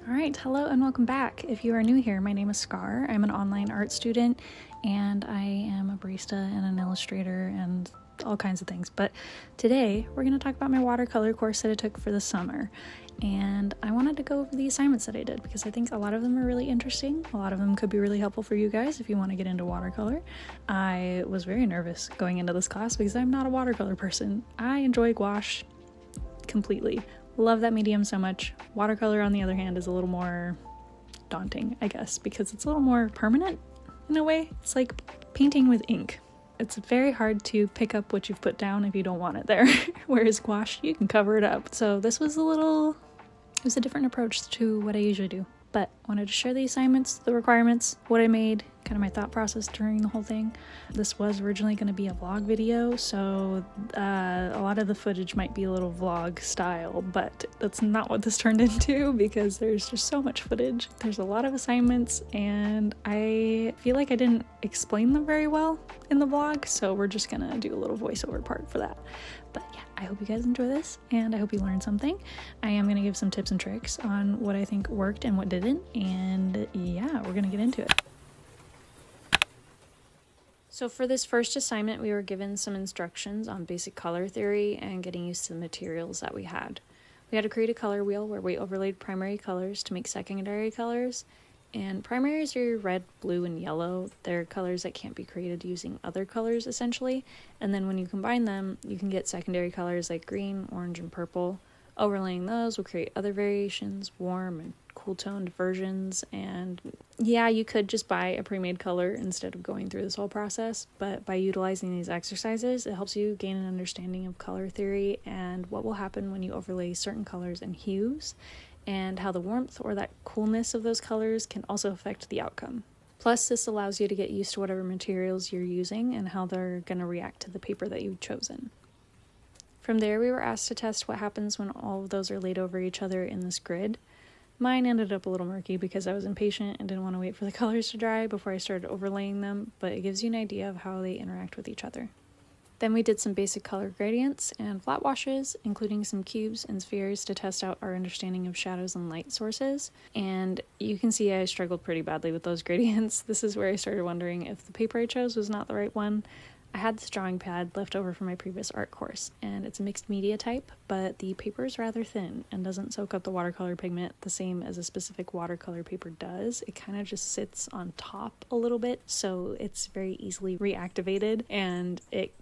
All right, hello and welcome back. If you are new here, my name is Scar. I'm an online art student and I am a barista and an illustrator and all kinds of things. But today we're going to talk about my watercolor course that I took for the summer. And I wanted to go over the assignments that I did because I think a lot of them are really interesting. A lot of them could be really helpful for you guys if you want to get into watercolor. I was very nervous going into this class because I'm not a watercolor person. I enjoy gouache completely. Love that medium so much. Watercolor, on the other hand, is a little more daunting, I guess, because it's a little more permanent in a way. It's like painting with ink. It's very hard to pick up what you've put down if you don't want it there. Whereas gouache, you can cover it up. So this was it was a different approach to what I usually do. But I wanted to share the assignments, the requirements, what I made, kind of my thought process during the whole thing. This was originally going to be a vlog video, so a lot of the footage might be a little vlog style, but that's not what this turned into because there's just so much footage. There's a lot of assignments, and I feel like I didn't explain them very well in the vlog, so we're just gonna do a little voiceover part for that. But yeah, I hope you guys enjoy this, and I hope you learned something. I am going to give some tips and tricks on what I think worked and what didn't, and yeah, we're going to get into it. So for this first assignment, we were given some instructions on basic color theory and getting used to the materials that we had. We had to create a color wheel where we overlaid primary colors to make secondary colors. And primaries are red, blue, and yellow. They're colors that can't be created using other colors, essentially. And then when you combine them, you can get secondary colors like green, orange, and purple. Overlaying those will create other variations, warm and cool-toned versions. And yeah, you could just buy a pre-made color instead of going through this whole process. But by utilizing these exercises, it helps you gain an understanding of color theory and what will happen when you overlay certain colors and hues, and how the warmth or that coolness of those colors can also affect the outcome. Plus, this allows you to get used to whatever materials you're using and how they're going to react to the paper that you've chosen. From there, we were asked to test what happens when all of those are laid over each other in this grid. Mine ended up a little murky because I was impatient and didn't want to wait for the colors to dry before I started overlaying them, but it gives you an idea of how they interact with each other. Then we did some basic color gradients and flat washes, including some cubes and spheres to test out our understanding of shadows and light sources. And you can see I struggled pretty badly with those gradients. This is where I started wondering if the paper I chose was not the right one. I had this drawing pad left over from my previous art course, and it's a mixed media type, but the paper is rather thin and doesn't soak up the watercolor pigment the same as a specific watercolor paper does. It kind of just sits on top a little bit, so it's very easily reactivated, and it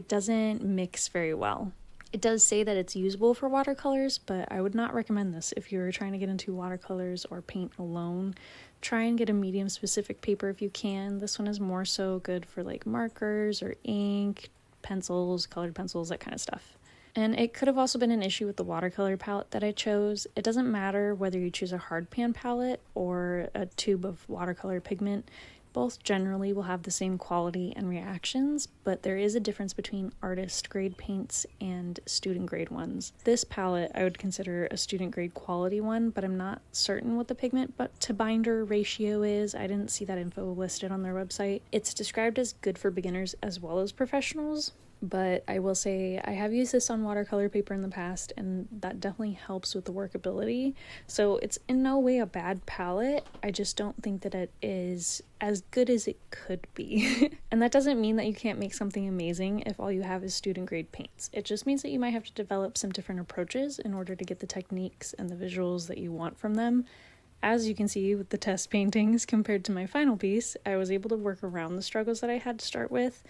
doesn't mix very well. It does say that it's usable for watercolors, but I would not recommend this if you're trying to get into watercolors or paint alone. Try and get a medium specific paper if you can. This one is more so good for like markers or ink, pencils, colored pencils, that kind of stuff. And it could have also been an issue with the watercolor palette that I chose. It doesn't matter whether you choose a hard pan palette or a tube of watercolor pigment. Both generally will have the same quality and reactions, but there is a difference between artist grade paints and student grade ones. This palette I would consider a student grade quality one, but I'm not certain what the pigment to binder ratio is. I didn't see that info listed on their website. It's described as good for beginners as well as professionals, but I will say I have used this on watercolor paper in the past, and that definitely helps with the workability. So it's in no way a bad palette. I just don't think that it is as good as it could be. And that doesn't mean that you can't make something amazing if all you have is student grade paints. It just means that you might have to develop some different approaches in order to get the techniques and the visuals that you want from them. As you can see with the test paintings compared to my final piece, I was able to work around the struggles that I had to start with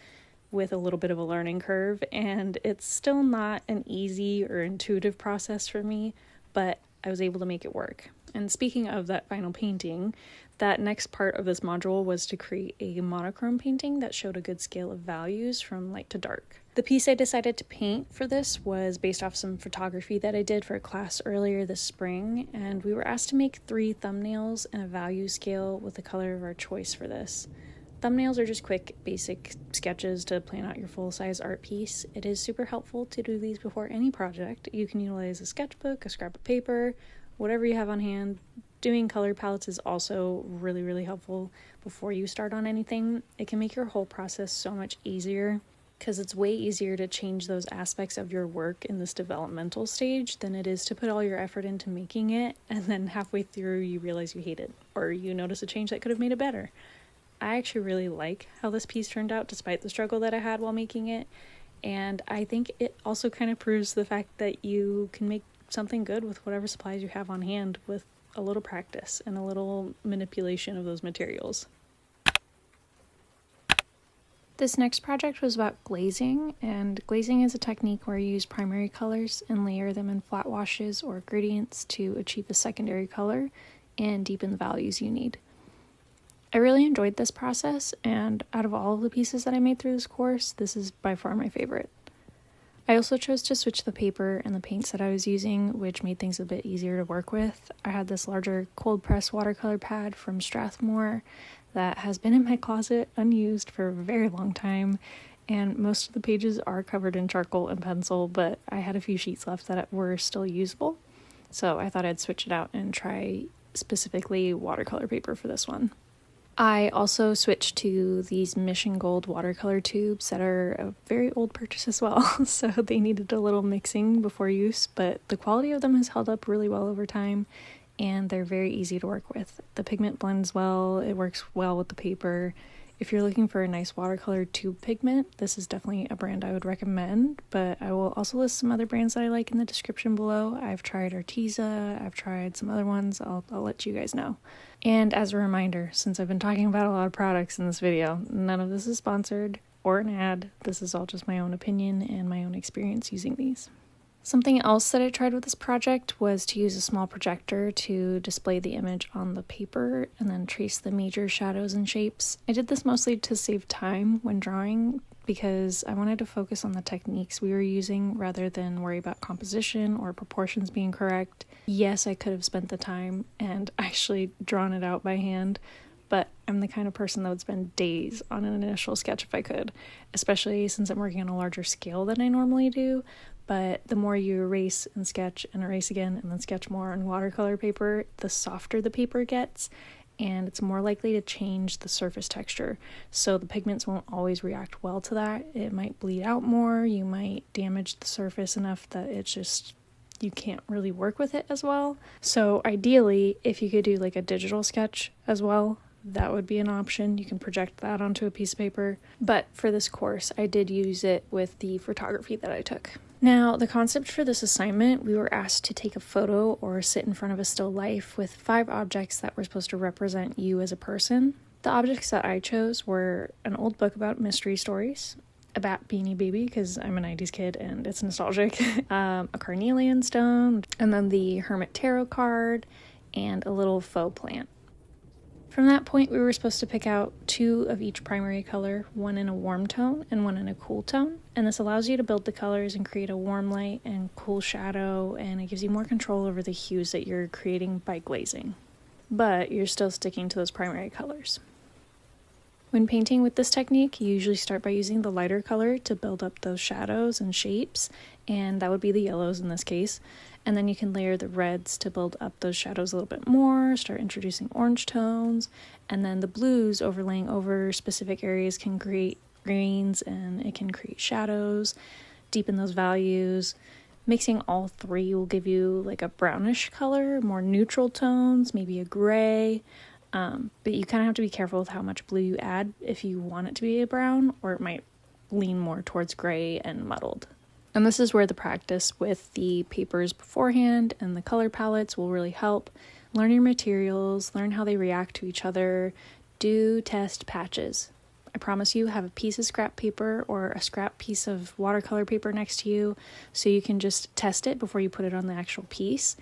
a little bit of a learning curve, and it's still not an easy or intuitive process for me, but I was able to make it work. And speaking of that final painting, that next part of this module was to create a monochrome painting that showed a good scale of values from light to dark. The piece I decided to paint for this was based off some photography that I did for a class earlier this spring, and we were asked to make 3 thumbnails and a value scale with the color of our choice for this. Thumbnails are just quick, basic sketches to plan out your full-size art piece. It is super helpful to do these before any project. You can utilize a sketchbook, a scrap of paper, whatever you have on hand. Doing color palettes is also really helpful before you start on anything. It can make your whole process so much easier. because it's way easier to change those aspects of your work in this developmental stage than it is to put all your effort into making it and then halfway through you realize you hate it or you notice a change that could have made it better. I actually really like how this piece turned out despite the struggle that I had while making it, and I think it also kind of proves the fact that you can make something good with whatever supplies you have on hand with a little practice and a little manipulation of those materials. This next project was about glazing, and glazing is a technique where you use primary colors and layer them in flat washes or gradients to achieve a secondary color and deepen the values you need. I really enjoyed this process, and out of all of the pieces that I made through this course, this is by far my favorite. I also chose to switch the paper and the paints that I was using, which made things a bit easier to work with. I had this larger cold press watercolor pad from Strathmore that has been in my closet unused for a very long time, and most of the pages are covered in charcoal and pencil, but I had a few sheets left that were still usable, so I thought I'd switch it out and try specifically watercolor paper for this one. I also switched to these Mission Gold watercolor tubes that are a very old purchase as well, so they needed a little mixing before use, but the quality of them has held up really well over time, and they're very easy to work with. The pigment blends well, it works well with the paper. If you're looking for a nice watercolor tube pigment, this is definitely a brand I would recommend, but I will also list some other brands that I like in the description below. I've tried Arteza, I've tried some other ones, I'll let you guys know. And as a reminder, since I've been talking about a lot of products in this video, none of this is sponsored or an ad. This is all just my own opinion and my own experience using these. Something else that I tried with this project was to use a small projector to display the image on the paper and then trace the major shadows and shapes. I did this mostly to save time when drawing because I wanted to focus on the techniques we were using rather than worry about composition or proportions being correct. Yes, I could have spent the time and actually drawn it out by hand, but I'm the kind of person that would spend days on an initial sketch if I could, especially since I'm working on a larger scale than I normally do. But the more you erase and erase again and then sketch more on watercolor paper, the softer the paper gets, and it's more likely to change the surface texture. So the pigments won't always react well to that. It might bleed out more, you might damage the surface enough that it's just, you can't really work with it as well. So ideally, if you could do like a digital sketch as well, that would be an option. You can project that onto a piece of paper. But for this course, I did use it with the photography that I took. Now, the concept for this assignment, we were asked to take a photo or sit in front of a still life with 5 objects that were supposed to represent you as a person. The objects that I chose were an old book about mystery stories, a bat beanie baby because I'm a 90s kid and it's nostalgic, a carnelian stone, and then the Hermit Tarot card, and a little faux plant. From that point, we were supposed to pick out 2 of each primary color, one in a warm tone and one in a cool tone, and this allows you to build the colors and create a warm light and cool shadow, and it gives you more control over the hues that you're creating by glazing. But you're still sticking to those primary colors. When painting with this technique, you usually start by using the lighter color to build up those shadows and shapes, and that would be the yellows in this case. And then you can layer the reds to build up those shadows a little bit more, start introducing orange tones, and then the blues overlaying over specific areas can create greens and it can create shadows, deepen those values. Mixing all 3 will give you like a brownish color, more neutral tones, maybe a gray. But you kind of have to be careful with how much blue you add if you want it to be a brown, or it might lean more towards gray and muddled. And this is where the practice with the papers beforehand and the color palettes will really help. Learn your materials, learn how they react to each other, do test patches. I promise you, have a piece of scrap paper or a scrap piece of watercolor paper next to you so you can just test it before you put it on the actual piece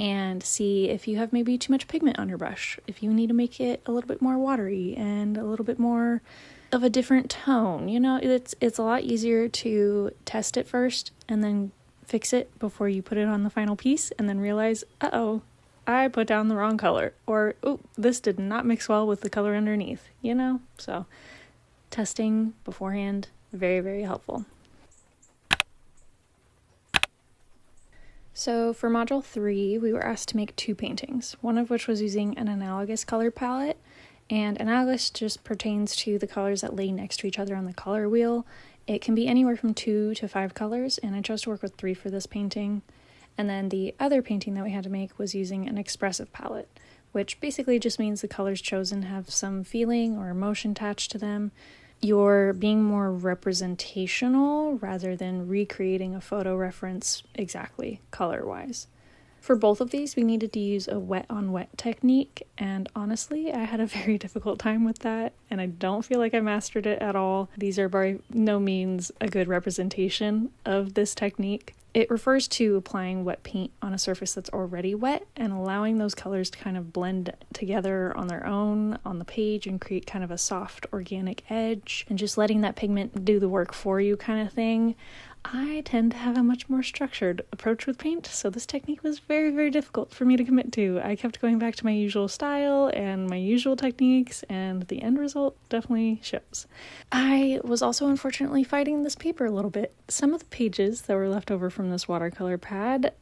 and see if you have maybe too much pigment on your brush, if you need to make it a little bit more watery and a little bit more of a different tone. You know, it's a lot easier to test it first and then fix it before you put it on the final piece and then realize, uh-oh, I put down the wrong color, or oh, this did not mix well with the color underneath, you know? So testing beforehand, very, very helpful. So for Module 3, we were asked to make 2 paintings, one of which was using an analogous color palette, and analogous just pertains to the colors that lay next to each other on the color wheel, It can be anywhere from 2 to 5 colors, and I chose to work with 3 for this painting. And then the other painting that we had to make was using an expressive palette, which basically just means the colors chosen have some feeling or emotion attached to them. You're being more representational rather than recreating a photo reference exactly color-wise. For both of these, we needed to use a wet-on-wet technique, and honestly, I had a very difficult time with that, and I don't feel like I mastered it at all. These are by no means a good representation of this technique. It refers to applying wet paint on a surface that's already wet and allowing those colors to kind of blend together on their own on the page and create kind of a soft organic edge and just letting that pigment do the work for you kind of thing. I tend to have a much more structured approach with paint, so this technique was very, very difficult for me to commit to. I kept going back to my usual style and my usual techniques, and the end result definitely shows. I was also unfortunately fighting this paper a little bit. Some of the pages that were left over from this watercolor pad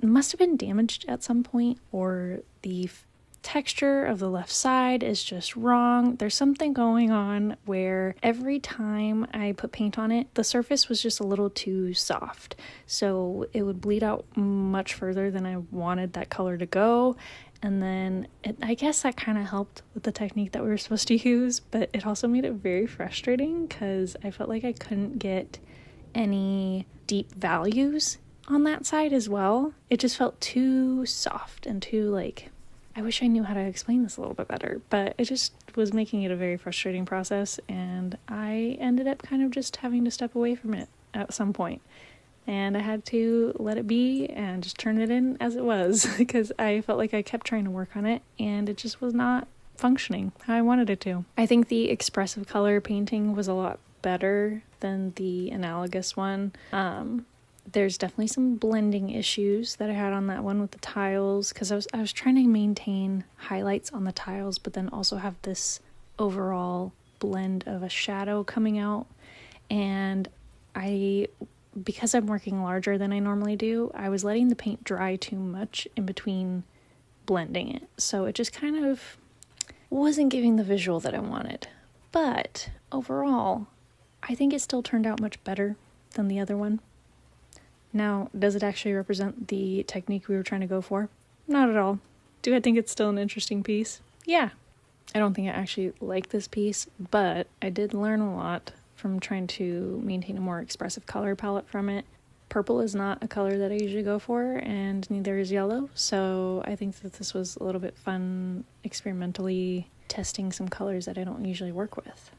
must have been damaged at some point, or the texture of the left side is just wrong. There's something going on where every time I put paint on it, the surface was just a little too soft. So it would bleed out much further than I wanted that color to go. And then I guess that kind of helped with the technique that we were supposed to use, but it also made it very frustrating because I felt like I couldn't get any deep values on that side as well. It just felt too soft and too I wish I knew how to explain this a little bit better, but it just was making it a very frustrating process, and I ended up kind of just having to step away from it at some point. And I had to let it be and just turn it in as it was because I felt like I kept trying to work on it and it just was not functioning how I wanted it to. I think the expressive color painting was a lot better than the analogous one. There's definitely some blending issues that I had on that one with the tiles because I was trying to maintain highlights on the tiles but then also have this overall blend of a shadow coming out. And because I'm working larger than I normally do, I was letting the paint dry too much in between blending it. So it just kind of wasn't giving the visual that I wanted. But overall, I think it still turned out much better than the other one. Now, does it actually represent the technique we were trying to go for? Not at all. Do I think it's still an interesting piece? Yeah. I don't think I actually like this piece, but I did learn a lot from trying to maintain a more expressive color palette from it. Purple is not a color that I usually go for, and neither is yellow, so I think that this was a little bit fun experimentally testing some colors that I don't usually work with.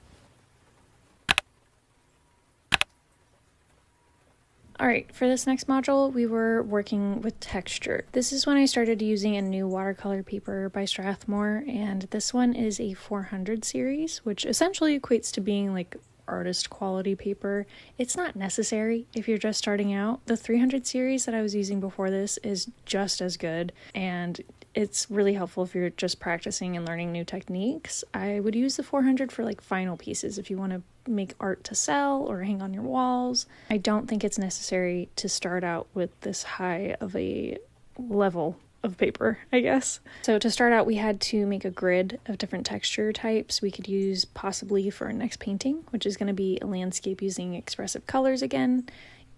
Alright, for this next module, we were working with texture. This is when I started using a new watercolor paper by Strathmore, and this one is a 400 series, which essentially equates to being like artist quality paper. It's not necessary if you're just starting out. The 300 series that I was using before this is just as good, and it's really helpful if you're just practicing and learning new techniques. I would use the 400 for like final pieces if you want to make art to sell or hang on your walls. I don't think it's necessary to start out with this high of a level of paper, I guess. So to start out, we had to make a grid of different texture types we could use possibly for our next painting, which is going to be a landscape using expressive colors again.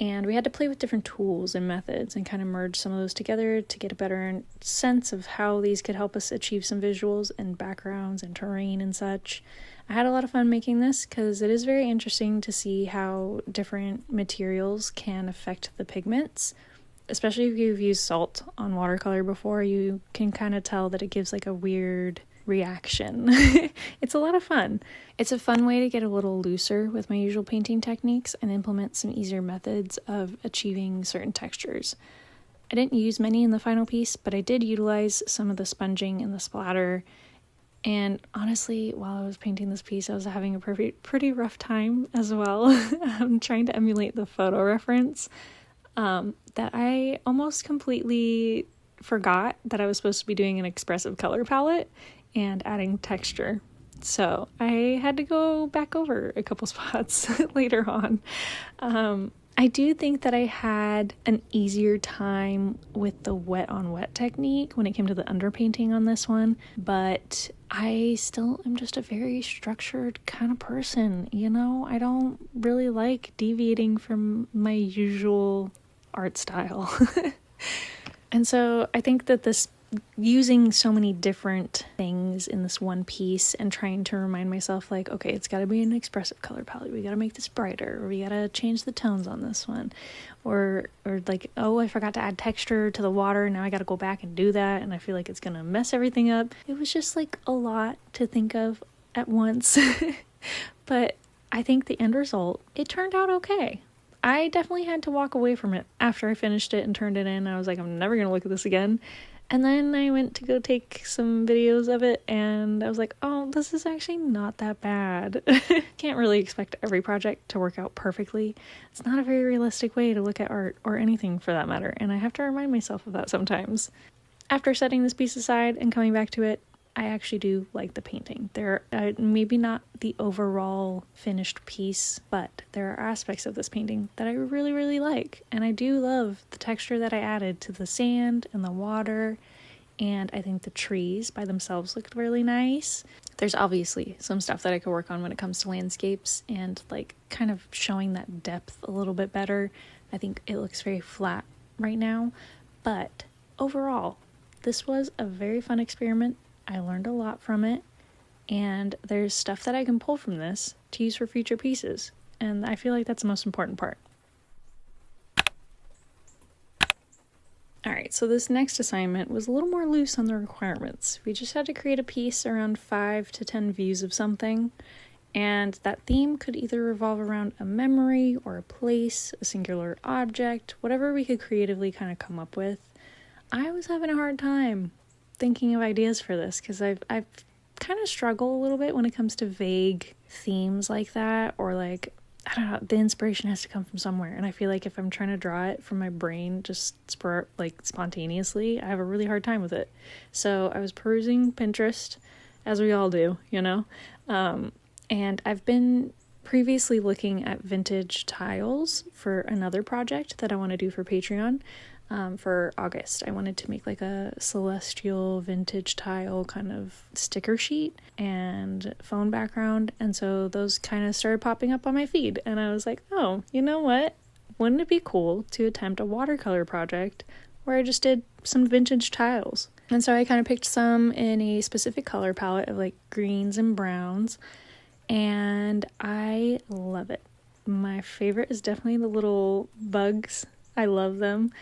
And we had to play with different tools and methods and kind of merge some of those together to get a better sense of how these could help us achieve some visuals and backgrounds and terrain and such. I had a lot of fun making this because it is very interesting to see how different materials can affect the pigments. Especially if you've used salt on watercolor before, you can kind of tell that it gives like a weird reaction. It's a lot of fun. It's a fun way to get a little looser with my usual painting techniques and implement some easier methods of achieving certain textures. I didn't use many in the final piece, but I did utilize some of the sponging and the splatter. And honestly, while I was painting this piece, I was having a pretty rough time as well. I'm trying to emulate the photo reference that I almost completely forgot that I was supposed to be doing an expressive color palette and adding texture. So I had to go back over a couple spots later on. I do think that I had an easier time with the wet on wet technique when it came to the underpainting on this one, but I still am just a very structured kind of person, you know? I don't really like deviating from my usual art style. And so I think that this using so many different things in this one piece and trying to remind myself like, okay, it's got to be an expressive color palette, we got to make this brighter, or we got to change the tones on this one, or like, oh, I forgot to add texture to the water, now I got to go back and do that, and I feel like it's gonna mess everything up. It was just like a lot to think of at once. But I think the end result, it turned out okay. I definitely had to walk away from it after I finished it and turned it in. I was like, I'm never gonna look at this again. And then I went to go take some videos of it, and I was like, oh, this is actually not that bad. Can't really expect every project to work out perfectly. It's not a very realistic way to look at art, or anything for that matter, and I have to remind myself of that sometimes. After setting this piece aside and coming back to it, I actually do like the painting. There are maybe not the overall finished piece, but there are aspects of this painting that I really, really like. And I do love the texture that I added to the sand and the water, and I think the trees by themselves looked really nice. There's obviously some stuff that I could work on when it comes to landscapes and like kind of showing that depth a little bit better. I think it looks very flat right now, but overall, this was a very fun experiment. I learned a lot from it, and there's stuff that I can pull from this to use for future pieces, and I feel like that's the most important part. Alright, so this next assignment was a little more loose on the requirements. We just had to create a piece around 5 to 10 views of something, and that theme could either revolve around a memory or a place, a singular object, whatever we could creatively kind of come up with. I was having a hard time thinking of ideas for this because I've kind of struggle a little bit when it comes to vague themes like that, or like, I don't know, the inspiration has to come from somewhere, and I feel like if I'm trying to draw it from my brain just spontaneously, I have a really hard time with it. So I was perusing Pinterest, as we all do, you know, and I've been previously looking at vintage tiles for another project that I want to do for Patreon. For August, I wanted to make like a celestial vintage tile kind of sticker sheet and phone background, and so those kind of started popping up on my feed, and I was like, oh, you know what? Wouldn't it be cool to attempt a watercolor project where I just did some vintage tiles? And so I kind of picked some in a specific color palette of like greens and browns, and I love it. My favorite is definitely the little bugs. I love them.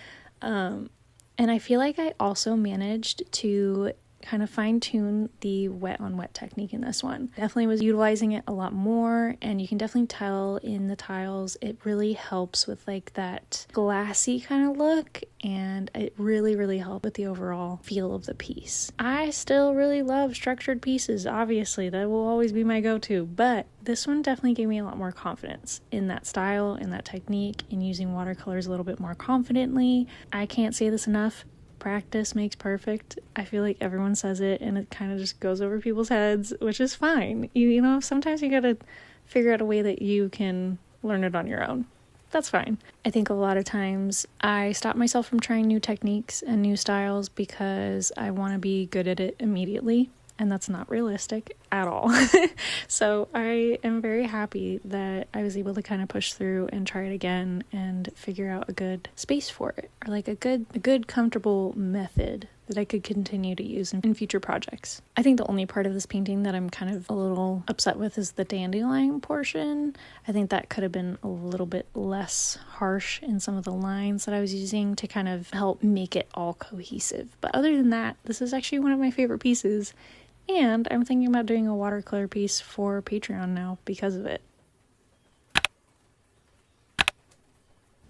And I feel like I also managed to kind of fine-tune the wet on wet technique in this one. Definitely was utilizing it a lot more, and you can definitely tell in the tiles it really helps with like that glassy kind of look, and it really helped with the overall feel of the piece. I still really love structured pieces, obviously that will always be my go-to, but this one definitely gave me a lot more confidence in that style, in that technique, in using watercolors a little bit more confidently. I can't say this enough. Practice makes perfect. I feel like everyone says it, and it kind of just goes over people's heads, which is fine. You know, sometimes you gotta figure out a way that you can learn it on your own. That's fine. I think a lot of times I stop myself from trying new techniques and new styles because I want to be good at it immediately, and that's not realistic at all. So I am very happy that I was able to kind of push through and try it again and figure out a good space for it, or like a good comfortable method that I could continue to use in future projects. I think the only part of this painting that I'm kind of a little upset with is the dandelion portion. I think that could have been a little bit less harsh in some of the lines that I was using to kind of help make it all cohesive. But other than that, this is actually one of my favorite pieces, and I'm thinking about doing a watercolor piece for Patreon now because of it.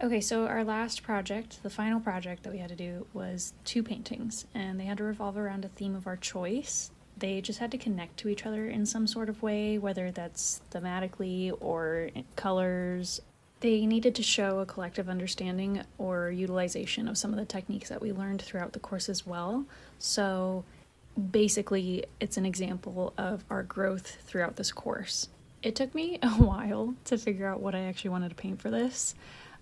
Okay, so our last project, the final project that we had to do, was 2 paintings, and they had to revolve around a theme of our choice. They just had to connect to each other in some sort of way, whether that's thematically or colors. They needed to show a collective understanding or utilization of some of the techniques that we learned throughout the course as well. So basically, it's an example of our growth throughout this course. It took me a while to figure out what I actually wanted to paint for this.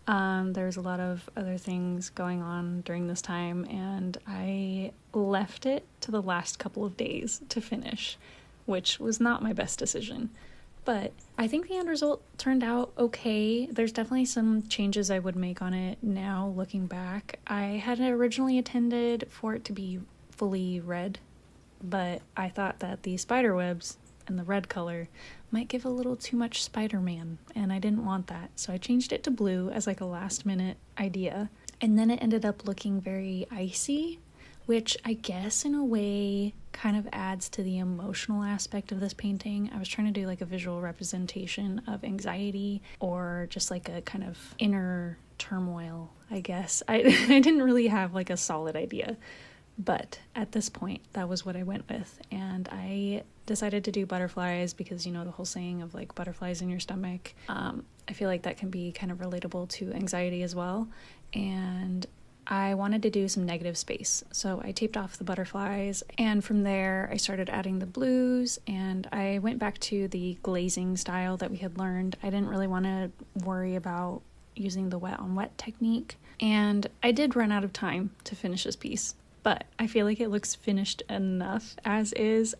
There's a lot of other things going on during this time, and I left it to the last couple of days to finish, which was not my best decision. But I think the end result turned out okay. There's definitely some changes I would make on it now, looking back. I had originally intended for it to be fully red, but I thought that the spider webs and the red color might give a little too much Spider-Man, and I didn't want that. So I changed it to blue as like a last minute idea. And then it ended up looking very icy, which I guess in a way kind of adds to the emotional aspect of this painting. I was trying to do like a visual representation of anxiety or just like a kind of inner turmoil, I guess. I didn't really have like a solid idea. But at this point, that was what I went with. And I decided to do butterflies because, you know, the whole saying of like butterflies in your stomach. I feel like that can be kind of relatable to anxiety as well. And I wanted to do some negative space. So I taped off the butterflies. And from there, I started adding the blues. And I went back to the glazing style that we had learned. I didn't really want to worry about using the wet on wet technique. And I did run out of time to finish this piece. But I feel like it looks finished enough as is.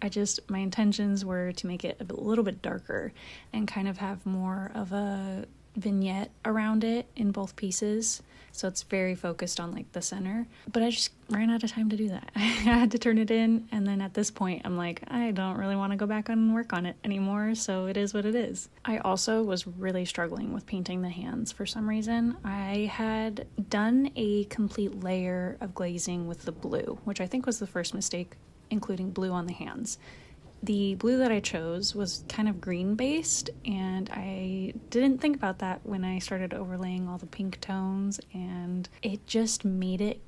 My intentions were to make it a little bit darker and kind of have more of a vignette around it in both pieces. So it's very focused on like the center. But I just ran out of time to do that. I had to turn it in. And then at this point, I'm like, I don't really want to go back and work on it anymore. So it is what it is. I also was really struggling with painting the hands for some reason. I had done a complete layer of glazing with the blue, which I think was the first mistake, including blue on the hands. The blue that I chose was kind of green based, and I didn't think about that when I started overlaying all the pink tones, and it just made it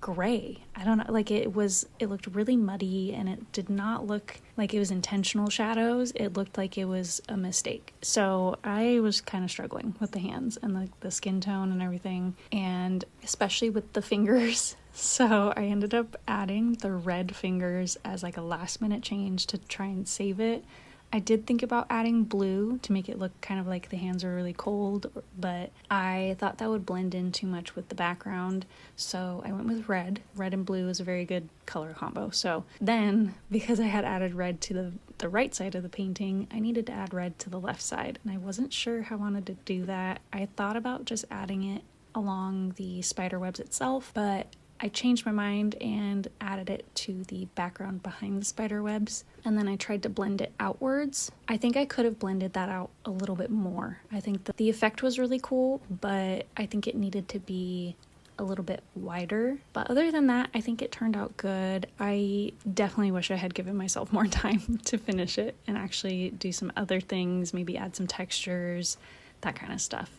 gray. I don't know, like it looked really muddy, and it did not look like it was intentional shadows. It looked like it was a mistake. So I was kind of struggling with the hands and like the skin tone and everything, and especially with the fingers. So I ended up adding the red fingers as like a last minute change to try and save it. I did think about adding blue to make it look kind of like the hands are really cold, but I thought that would blend in too much with the background. So I went with red. Red and blue is a very good color combo. So then, because I had added red to the right side of the painting, I needed to add red to the left side. And I wasn't sure how I wanted to do that. I thought about just adding it along the spider webs itself, but I changed my mind and added it to the background behind the spider webs, and then I tried to blend it outwards. I think I could have blended that out a little bit more. I think that the effect was really cool, but I think it needed to be a little bit wider. But other than that, I think it turned out good. I definitely wish I had given myself more time to finish it and actually do some other things, maybe add some textures, that kind of stuff.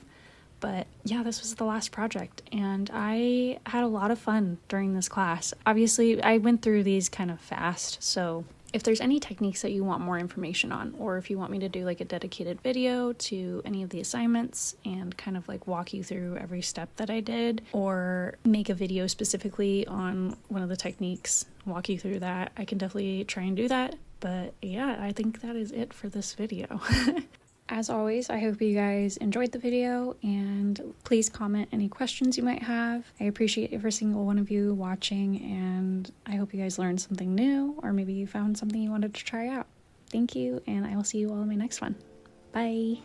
But yeah, this was the last project, and I had a lot of fun during this class. Obviously, I went through these kind of fast, so if there's any techniques that you want more information on, or if you want me to do like a dedicated video to any of the assignments and kind of like walk you through every step that I did, or make a video specifically on one of the techniques, walk you through that, I can definitely try and do that. But yeah, I think that is it for this video. As always, I hope you guys enjoyed the video, and please comment any questions you might have. I appreciate every single one of you watching, and I hope you guys learned something new, or maybe you found something you wanted to try out. Thank you, and I will see you all in my next one. Bye!